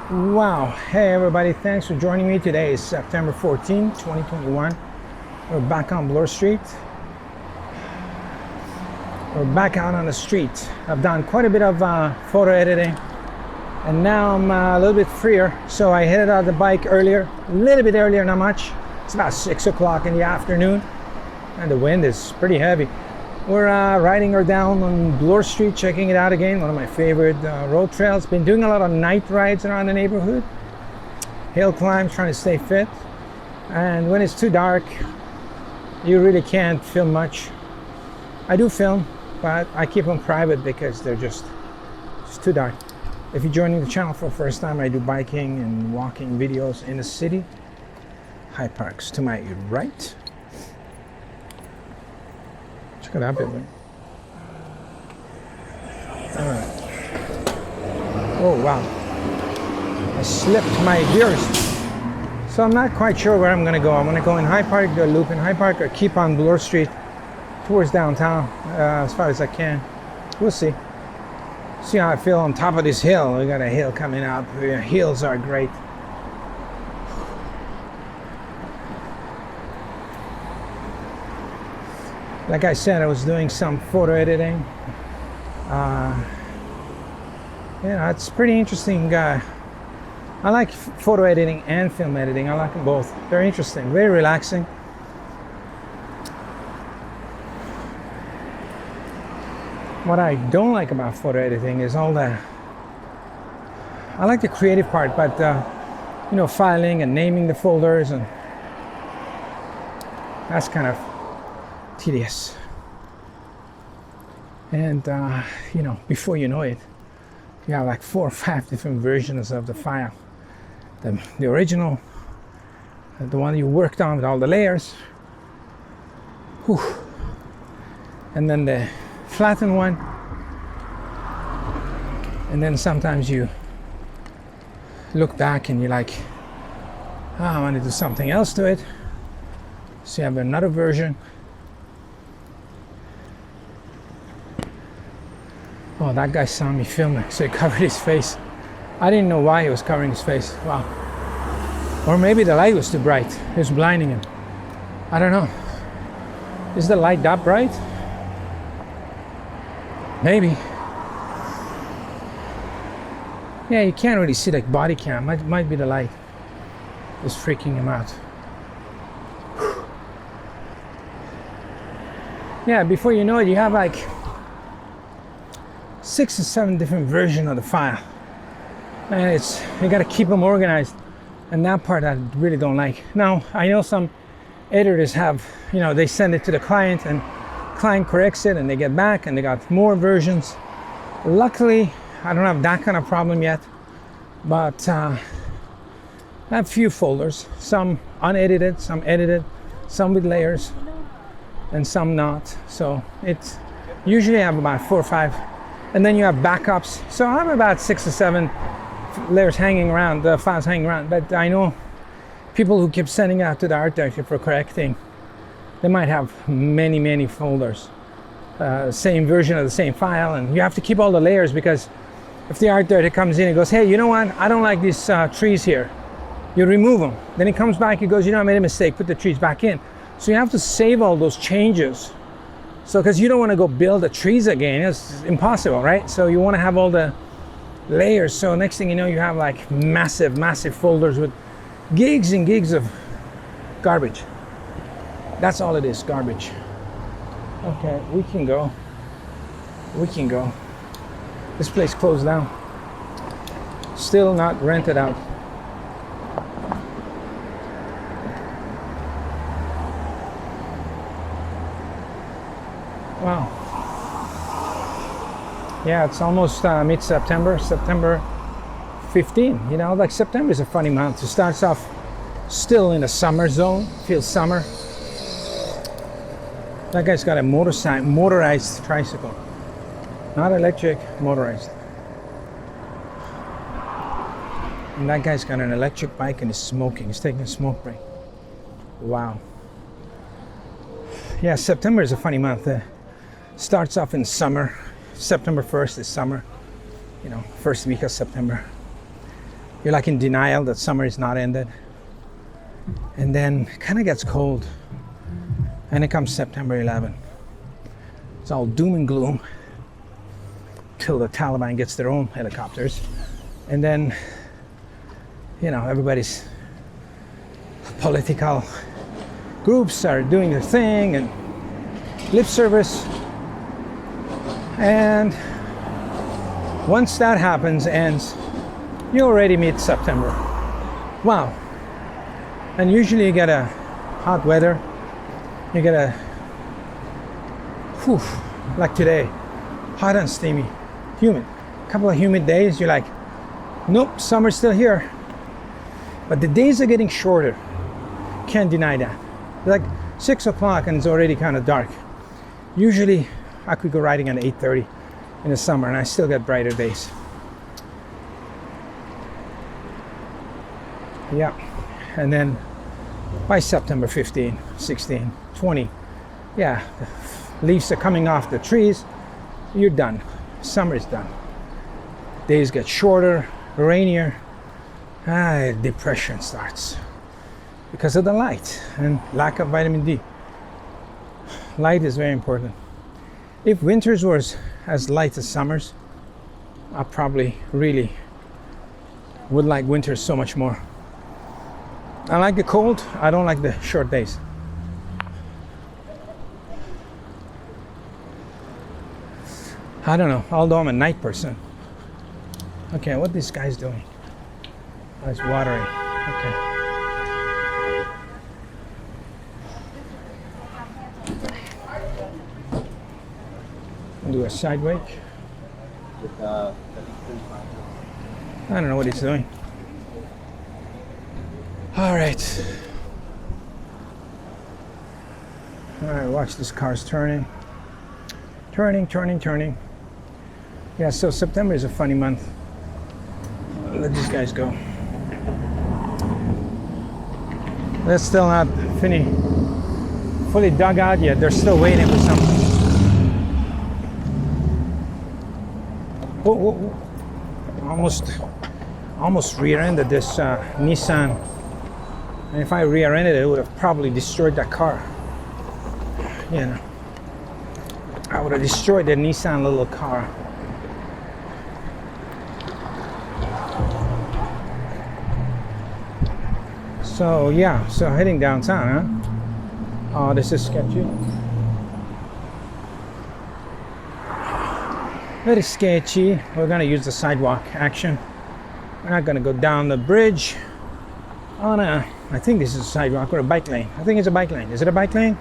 Wow, hey everybody, thanks for joining me. Today is September 14, 2021. We're back on Bloor Street. We're back out on the street. I've done quite a bit of photo editing and now I'm a little bit freer. So I headed out the bike earlier, a little bit earlier, not much. It's about 6 o'clock in the afternoon and the wind is pretty heavy. We're riding her down on Bloor Street, checking it out again. One of my favorite road trails. Been doing a lot of night rides around the neighborhood. Hill climbs, trying to stay fit. And when it's too dark, you really can't film much. I do film, but I keep them private because they're just too dark. If you're joining the channel for the first time, I do biking and walking videos in the city. Hyde Park's to my right. Check it out, baby. Alright. Oh, wow. I slipped my gears. So I'm not quite sure where I'm going to go. I'm going to go in Hyde Park, do a loop in Hyde Park, or keep on Bloor Street towards downtown as far as I can. We'll see. See how I feel on top of this hill. We got a hill coming up. The hills are great. Like I said, I was doing some photo editing. Yeah, it's pretty interesting. I like photo editing and film editing. I like them both. They're interesting, very relaxing. What I don't like about photo editing is all the... I like the creative part, but you know, filing and naming the folders, and that's kind of tedious. And you know, before you know it, you have like 4 or 5 different versions of the file. The original, the one you worked on with all the layers. Whew. And then the flattened one. And then sometimes you look back and you're like, oh, I want to do something else to it. So you have another version. Oh, that guy saw me filming, so he covered his face. I didn't know why he was covering his face. Wow. Or maybe the light was too bright. It was blinding him. I don't know. Is the light that bright? Maybe. Yeah, you can't really see the body cam. Might be the light. It's freaking him out. Yeah, before you know it, you have like 6 or 7 different versions of the file, and you got to keep them organized, and that part I really don't like. Now I know some editors have, you know, they send it to the client and client corrects it and they get back and they got more versions. Luckily I don't have that kind of problem yet, but I have few folders, some unedited, some edited, some with layers and some not. So it's usually I have about 4 or 5. And then you have backups. So I have about 6 or 7 layers hanging around, the files hanging around. But I know people who keep sending out to the art director for correcting, they might have many folders. Same version of the same file. And you have to keep all the layers, because if the art director comes in and goes, hey, you know what? I don't like these trees here. You remove them. Then he comes back, he goes, you know, I made a mistake, put the trees back in. So you have to save all those changes. So, because you don't want to go build the trees again, it's impossible, right? So you want to have all the layers. So next thing you know, you have like massive folders with gigs and gigs of garbage. That's all it is, garbage. Okay, we can go. This place closed down. Still not rented out. Wow. Yeah, it's almost mid-September, September 15. You know, like September is a funny month. It starts off still in the summer zone, feels summer. That guy's got a motorized tricycle. Not electric, motorized. And that guy's got an electric bike and he's smoking. He's taking a smoke break. Wow. Yeah, September is a funny month. Starts off in summer. September 1st is summer. You know, first week of September. you're like in denial that summer is not ended. And then it kind of gets cold. And it comes September 11. It's all doom and gloom till the Taliban gets their own helicopters. And then, you know, everybody's political groups are doing their thing and lip service. And once that happens, ends, you already meet September. Wow. And usually you get a hot weather. You get a, whew, like today, hot and steamy, humid. A couple of humid days, you're like, nope, summer's still here. But the days are getting shorter. Can't deny that. Like 6 o'clock and it's already kind of dark. Usually I could go riding at 8:30 in the summer and I still get brighter days. Yeah. And then by September 15, 16, 20, yeah, the leaves are coming off the trees. You're done. Summer is done. Days get shorter, rainier. Depression starts because of the light and lack of vitamin D. Light is very important. If winters were as light as summers, I probably really would like winters so much more. I like the cold. I don't like the short days. I don't know, although I'm a night person. Okay, what this guy's doing? Oh, it's watering. Okay. Do a side wake. I don't know what he's doing. All right. All right, watch this car's turning. Turning. Yeah, so September is a funny month. Let these guys go. They're still not fully dug out yet. They're still waiting for something. Whoa. Almost rear-ended this Nissan. And if I rear-ended it, it would have probably destroyed that car. You know, I would have destroyed the Nissan little car. So yeah, so heading downtown, huh? Oh, this is sketchy. Very sketchy. We're gonna use the sidewalk action. We're not gonna go down the bridge on a, I think this is a sidewalk or a bike lane. I think it's a bike lane. Is it a bike lane?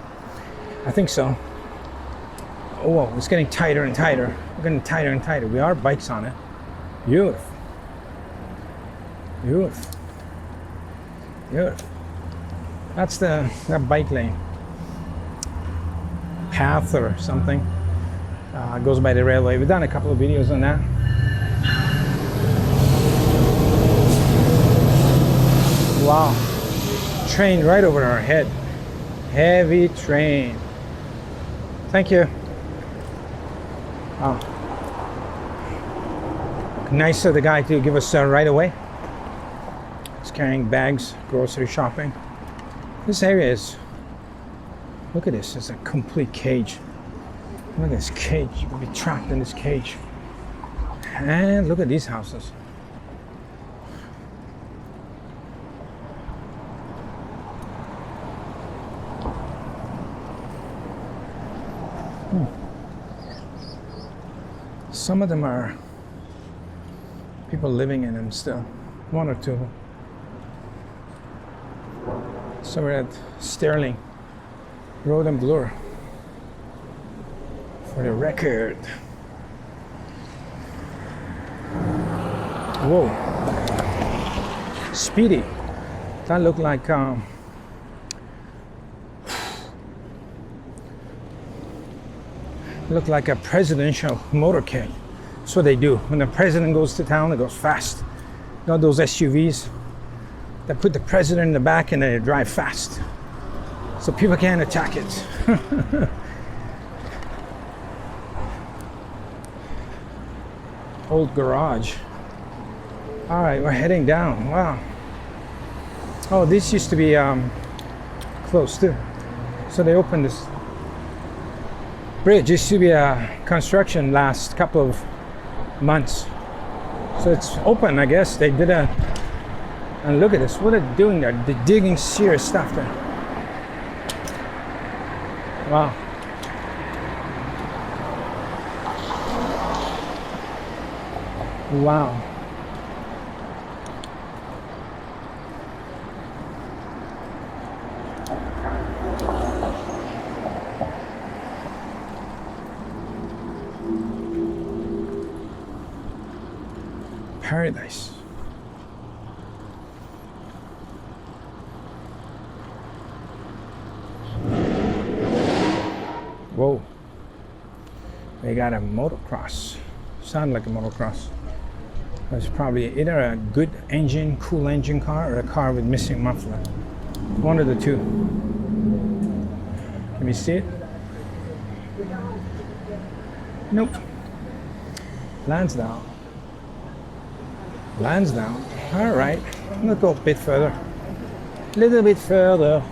I think so. Oh, whoa, it's getting tighter and tighter. We're getting tighter and tighter. We are bikes on it. Beautiful. That's that bike lane. Path or something. It goes by the railway. We've done a couple of videos on that. Wow. Train right over our head. Heavy train. Thank you. Oh. Nice of the guy to give us right away. He's carrying bags, grocery shopping. This area is, look at this, it's a complete cage. Look at this cage, you can be trapped in this cage. And look at these houses. Some of them are people living in them still, one or two. So we're at Sterling Road and Bloor for the record. Whoa, speedy. That looked like a presidential motorcade. That's what they do. When the president goes to town, it goes fast. You know those SUVs that put the president in the back and they drive fast, so people can't attack it. Old garage. All right, we're heading down. Wow. Oh, this used to be closed too. So they opened this bridge. Used to be a construction last couple of months. So it's open, I guess. They did a, and look at this. What are they doing there? They're digging serious stuff there. Wow. Wow. Paradise. Whoa. They got a motocross. Sound like a motocross. It's probably either a good engine, cool engine car, or a car with missing muffler. One of the two. Can you see it? Nope. Lansdowne. Lansdowne. All right. Let's go a bit further. A little bit further.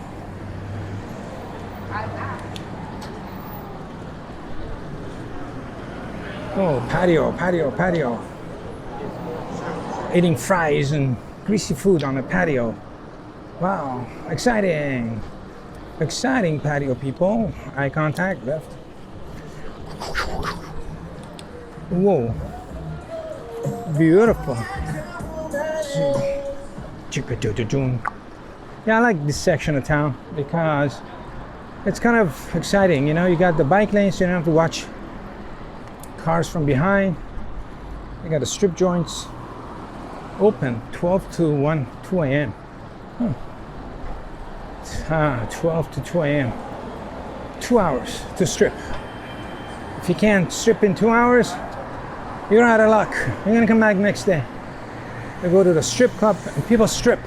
Oh, patio, patio, patio. Eating fries and greasy food on the patio. Wow, exciting. Exciting patio, people. Eye contact, left. Whoa. Beautiful. Yeah, I like this section of town because it's kind of exciting. You know, you got the bike lanes, so you don't have to watch cars from behind. You got the strip joints open 12 to 2 a.m. 12 to 2 a.m. 2 hours to strip. If you can't strip in 2 hours, you're out of luck. You're gonna come back next day. You go to the strip club and people strip.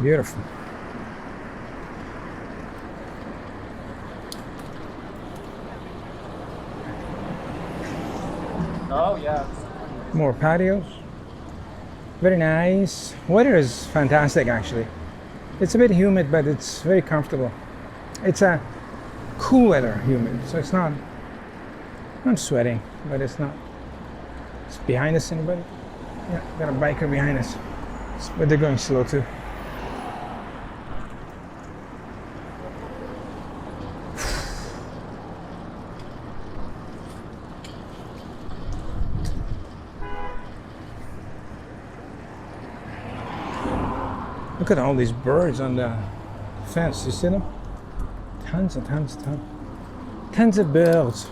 Beautiful. Oh yeah. More patios. Very nice. Weather is fantastic actually. It's a bit humid, but it's very comfortable. It's a cool weather humid, so it's not, I'm sweating, but it's not. It's behind us, anybody? Yeah, got a biker behind us. But they're going slow too. Look at all these birds on the fence. You see them? Tons and tons and tons. Tons of birds.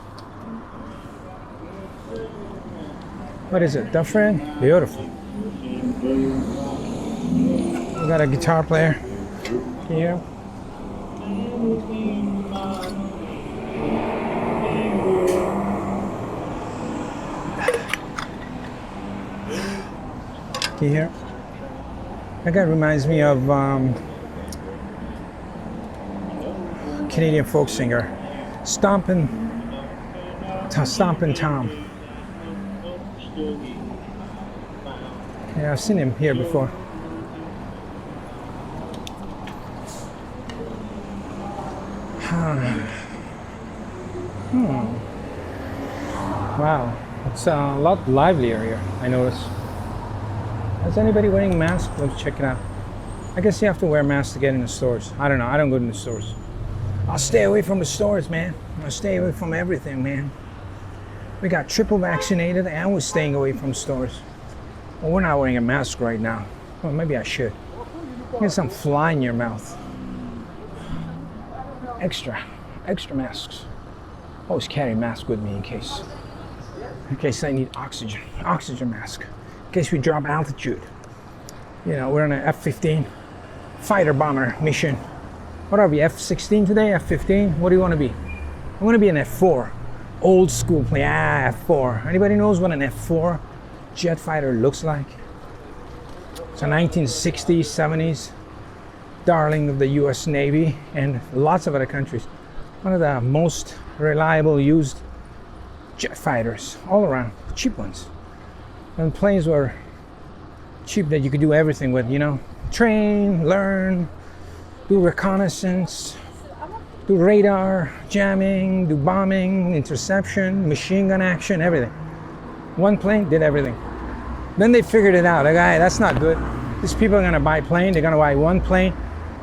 What is it? Dufferin? Beautiful. We got a guitar player here. Can you hear? That guy reminds me of Canadian folk singer, Stompin' Tom. Yeah, I've seen him here before. Wow, it's a lot livelier here, I notice. Is anybody wearing a mask? Let's check it out. I guess you have to wear masks to get in the stores. I don't know. I don't go to the stores. I'll stay away from the stores, man. I'll stay away from everything, man. We got triple vaccinated and we're staying away from stores. Well, we're not wearing a mask right now. Well, maybe I should. Get some fly in your mouth. Extra masks. Always carry a mask with me in case I need oxygen mask. In case we drop altitude. You know, we're on an F-15 fighter bomber mission. What are we, F-16 today, F-15? What do you want to be? I want to be an F-4. Old school plane, F-4. Anybody knows what an F-4 jet fighter looks like? It's a 1960s, 70s darling of the US Navy and lots of other countries. One of the most reliable used jet fighters all around, cheap ones. And planes were cheap that you could do everything with, you know, train, learn, do reconnaissance, do radar, jamming, do bombing, interception, machine gun action, everything. One plane did everything. Then they figured it out. Like, hey, that's not good. These people are gonna buy a plane, they're gonna buy one plane,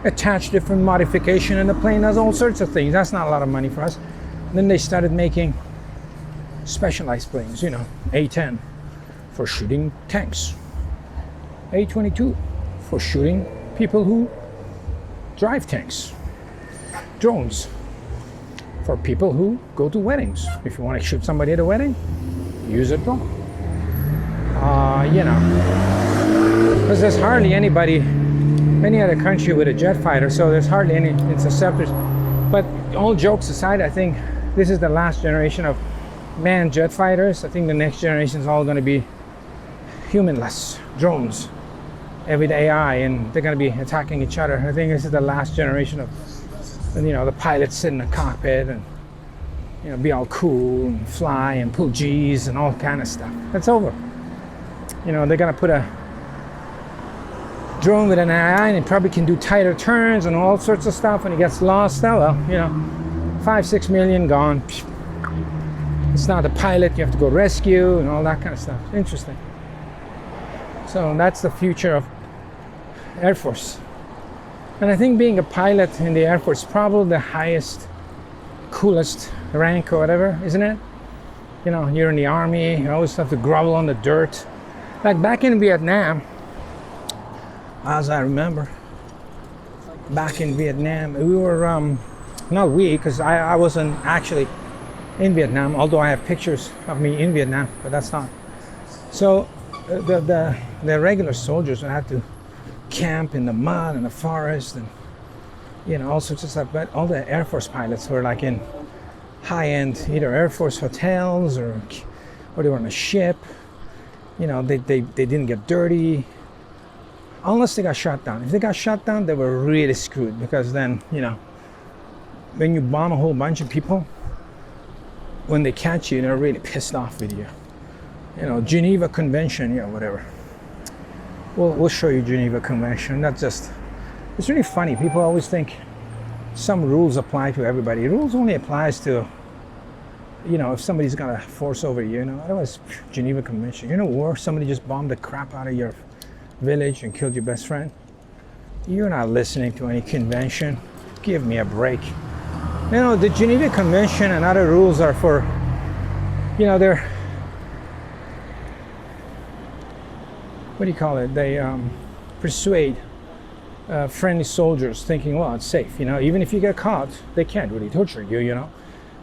attach different modification, and the plane does all sorts of things. That's not a lot of money for us. Then they started making specialized planes, you know, A-10 for shooting tanks, A-22 for shooting people who drive tanks, drones for people who go to weddings. If you want to shoot somebody at a wedding, use a drone. You know, because there's hardly anybody, any other country with a jet fighter, so there's hardly any interceptors. But all jokes aside, I think this is the last generation of manned jet fighters. I think the next generation is all going to be humanless drones, with AI, and they're going to be attacking each other. I think this is the last generation of, you know, the pilots sit in the cockpit and, you know, be all cool and fly and pull G's and all kind of stuff. That's over. You know, they're going to put a drone with an AI and it probably can do tighter turns and all sorts of stuff. When it gets lost, oh well, you know, 5-6 million gone. It's not a pilot, you have to go rescue and all that kind of stuff. Interesting. So that's the future of Air Force. And I think being a pilot in the Air Force is probably the highest, coolest rank or whatever, isn't it? You know, you're in the Army, you always have to grovel on the dirt. Like back in Vietnam, as I remember, back in Vietnam, we were, not we, because I wasn't actually in Vietnam, although I have pictures of me in Vietnam, but that's not. So the regular soldiers would have to camp in the mud and the forest and, you know, all sorts of stuff. But all the Air Force pilots were like in high-end either Air Force hotels or they were on a ship. You know, they didn't get dirty unless they got shot down. If they got shot down, they were really screwed, because then, you know, when you bomb a whole bunch of people, when they catch you, they're really pissed off with you. You know, Geneva Convention, yeah, whatever. We'll show you Geneva Convention. That's just, it's really funny. People always think some rules apply to everybody. Rules only applies to, you know, if somebody's got a force over you, you know. Otherwise, Geneva Convention. You know, war, somebody just bombed the crap out of your village and killed your best friend. You're not listening to any convention. Give me a break. You know, the Geneva Convention and other rules are for, you know, they're, what do you call it? They persuade friendly soldiers thinking, well, it's safe. You know, even if you get caught, they can't really torture you, you know.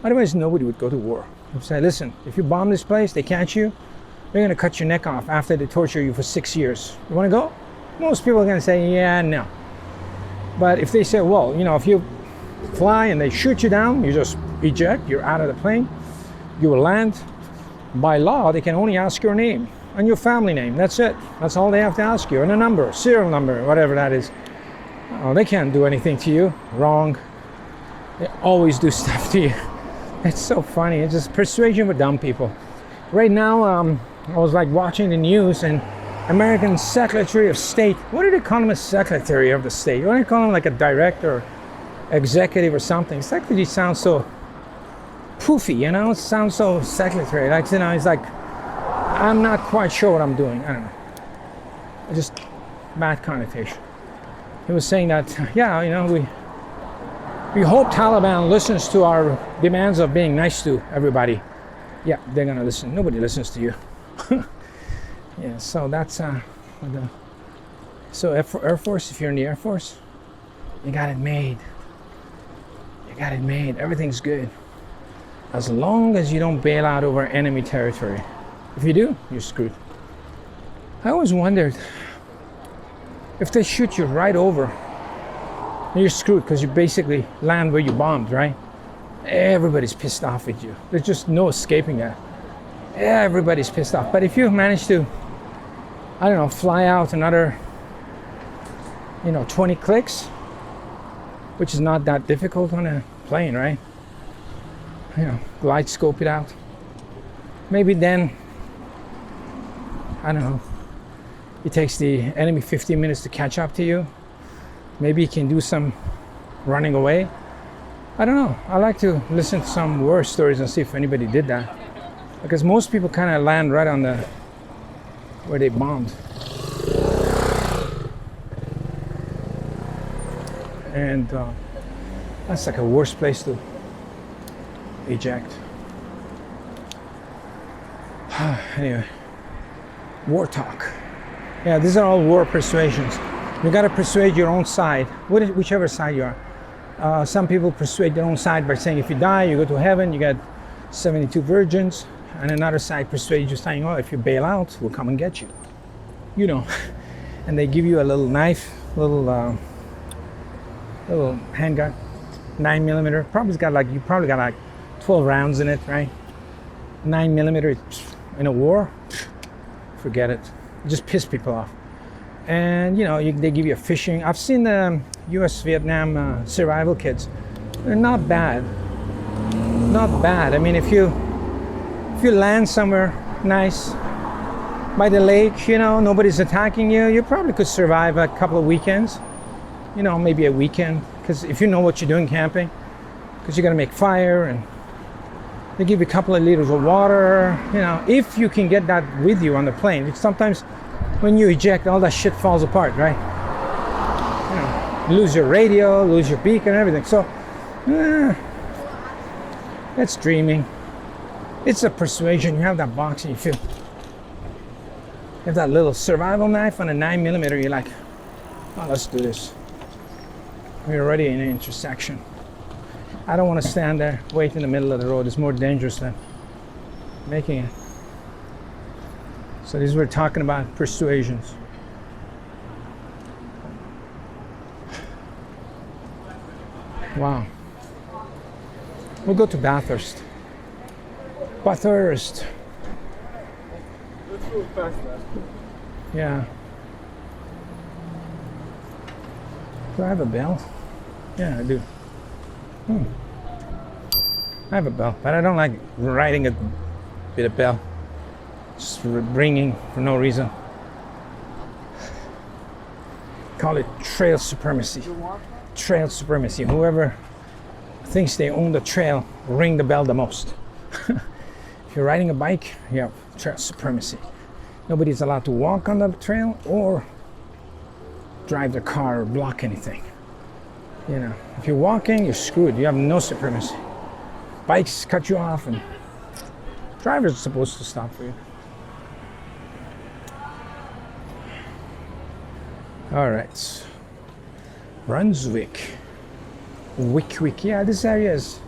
Otherwise, nobody would go to war. They'd say, listen, if you bomb this place, they catch you, they're going to cut your neck off after they torture you for 6 years. You want to go? Most people are going to say, yeah, no. But if they say, well, you know, if you fly and they shoot you down, you just eject, you're out of the plane, you will land. By law, they can only ask your name and your family name. That's it. That's all they have to ask you. And a number, serial number, whatever that is. Oh, they can't do anything to you. Wrong. They always do stuff to you. It's so funny. It's just persuasion with dumb people. Right now, I was like watching the news, and American Secretary of State, what do they call him? A Secretary of the State? Why do they call him like a director, executive or something? Secretary sounds so poofy, you know? It sounds so secretary. Like, you know, it's like, I'm not quite sure what I'm doing. I don't know. Just bad connotation. He was saying that, yeah, you know, we hope Taliban listens to our demands of being nice to everybody. Yeah, they're gonna listen. Nobody listens to you. Yeah, so that's so Air Force. If you're in the Air Force, you got it made. You got it made. Everything's good, as long as you don't bail out over enemy territory. If you do, you're screwed. I always wondered if they shoot you right over, you're screwed, because you basically land where you bombed, right? Everybody's pissed off with you. There's just no escaping that. Everybody's pissed off. But if you manage to, I don't know, fly out another, you know, 20 clicks, which is not that difficult on a plane, right? You know, glide scope it out. Maybe then, I don't know, it takes the enemy 15 minutes to catch up to you. Maybe you can do some running away. I don't know. I like to listen to some war stories and see if anybody did that. Because most people kind of land right on the where they bombed. And that's like a worse place to eject. Anyway, war talk. Yeah, these are all war persuasions. You got to persuade your own side, whichever side you are. Some people persuade their own side by saying if you die, you go to heaven, you get 72 virgins. And another side persuades you saying, oh, if you bail out, we'll come and get you. You know. And they give you a little knife, little handgun, 9mm. You probably got like 12 rounds in it, right? 9mm in a war, forget it. Just piss people off. And you know, they give you a fishing. I've seen the U.S. Vietnam survival kits. They're not bad. Not bad. I mean, if you land somewhere nice by the lake, you know, nobody's attacking you, you probably could survive a couple of weekends. You know, maybe a weekend, because if you know what you're doing camping, because you got to make fire, and they give you a couple of liters of water, you know, if you can get that with you on the plane. Because sometimes when you eject, all that shit falls apart, right? You know, you lose your radio, lose your beacon, everything. So that's dreaming. It's a persuasion. You have that box and you feel, you have that little survival knife on a 9mm, you're like, oh, let's do this. We're already in an intersection. I don't want to stand there, wait in the middle of the road. It's more dangerous than making it. So this is we're talking about persuasions. Wow. We'll go to Bathurst. Bathurst. Yeah. Do I have a bell? Yeah, I do. I have a bell, but I don't like riding a bit of bell. Just ringing for no reason. Call it trail supremacy. Trail supremacy. Whoever thinks they own the trail, ring the bell the most. If you're riding a bike, you have trail supremacy. Nobody's allowed to walk on the trail or drive their car or block anything. You know, if you're walking, you're screwed. You have no supremacy. Bikes cut you off, and drivers are supposed to stop for you. All right, Brunswick, Wick. Yeah, this area is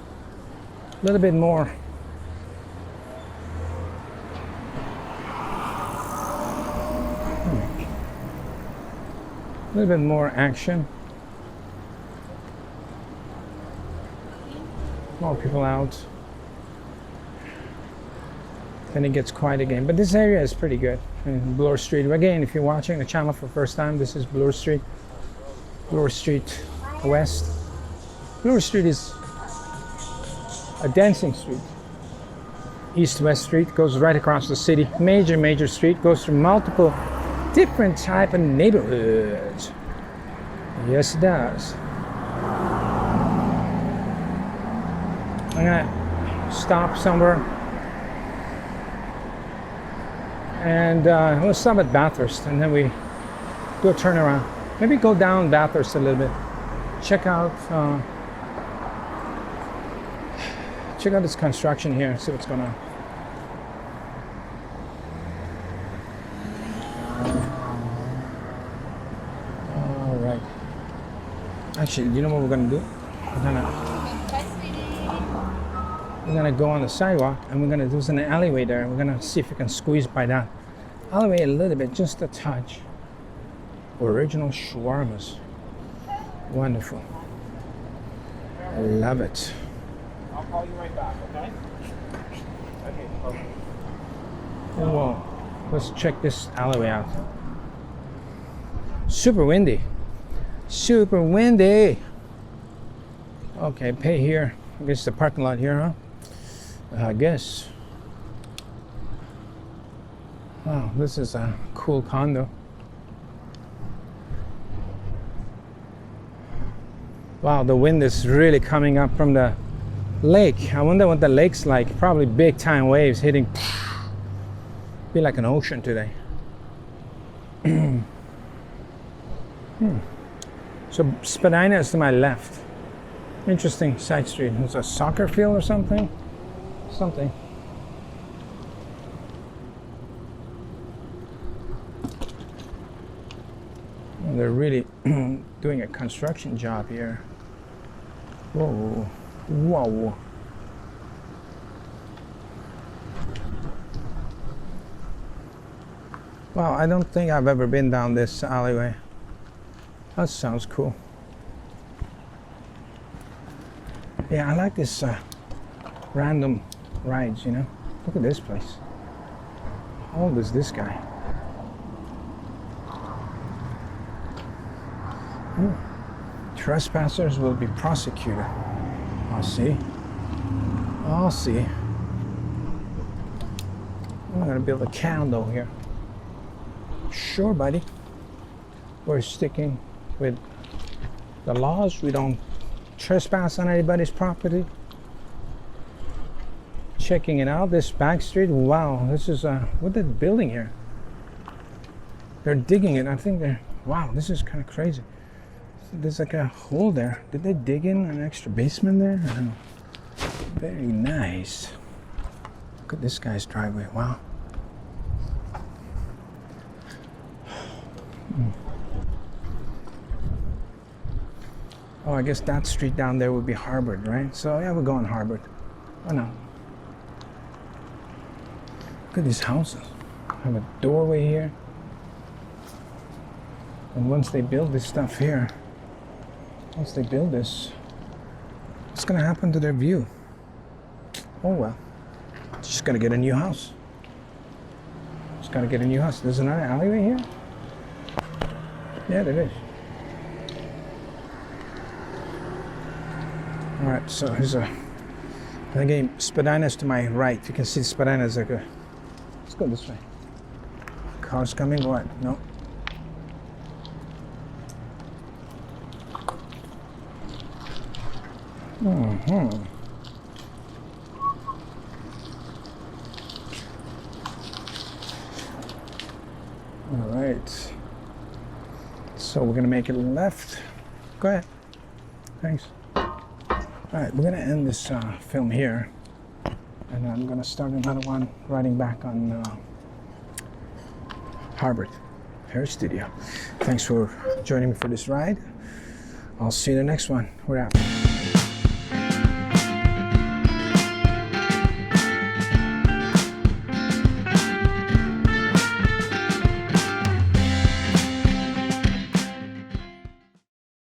a little bit more. A little bit more action. More people out. Then it gets quiet again. But this area is pretty good. And Bloor Street. Again, if you're watching the channel for the first time, this is Bloor Street. Bloor Street West. Bloor Street is a dancing street. East-West Street goes right across the city. Major street. Goes through multiple different type of neighborhoods. Yes, it does. I'm gonna stop somewhere, and we'll stop at Bathurst, and then we do a turnaround. Maybe go down Bathurst a little bit. Check out this construction here. See what's going on. Actually, you know what we're gonna do? We're gonna go on the sidewalk, and we're gonna do an alleyway there. We're gonna see if we can squeeze by that alleyway a little bit, just a touch. Original shawarmas. Wonderful. I love it. I'll call you right back, okay? Okay. Whoa. Let's check this alleyway out. Super windy. Super windy. Okay, pay here. I guess the parking lot here, huh? I guess. Wow, this is a cool condo. Wow, the wind is really coming up from the lake. I wonder what the lake's like. Probably big time waves hitting. Be like an ocean today. So Spadina is to my left. Interesting side street. It's a soccer field or something. And they're really doing a construction job here. Whoa. Wow. Wow, I don't think I've ever been down this alleyway. That sounds cool. Yeah, I like this random rides, you know. Look at this place. How old is this guy? Ooh. Trespassers will be prosecuted. I'll see. I'm gonna build a condo here. Sure, buddy. We're sticking with the laws. We don't trespass on anybody's property. Checking it out, this back street. Wow, this is what they're building here. They're digging it. I think they're. Wow, this is kind of crazy. There's like a hole there. Did they dig in an extra basement there? I don't know. Very nice. Look at this guy's driveway. Wow. Oh, I guess that street down there would be Harvard, right? So yeah, we're going Harvard. Oh no. Look at these houses. Have a doorway here. And once they build this stuff here, what's gonna happen to their view? Oh well. Just gotta get a new house. There's another alleyway here? Yeah, there is. Alright, so here's again, Spadina's to my right. You can see Spadina's like let's go this way. Cars coming, what? No. Alright. So we're gonna make it left. Go ahead. Thanks. Alright, we're gonna end this film here. And I'm gonna start another one riding back on Harvard Hair Studio. Thanks for joining me for this ride. I'll see you in the next one. We're out.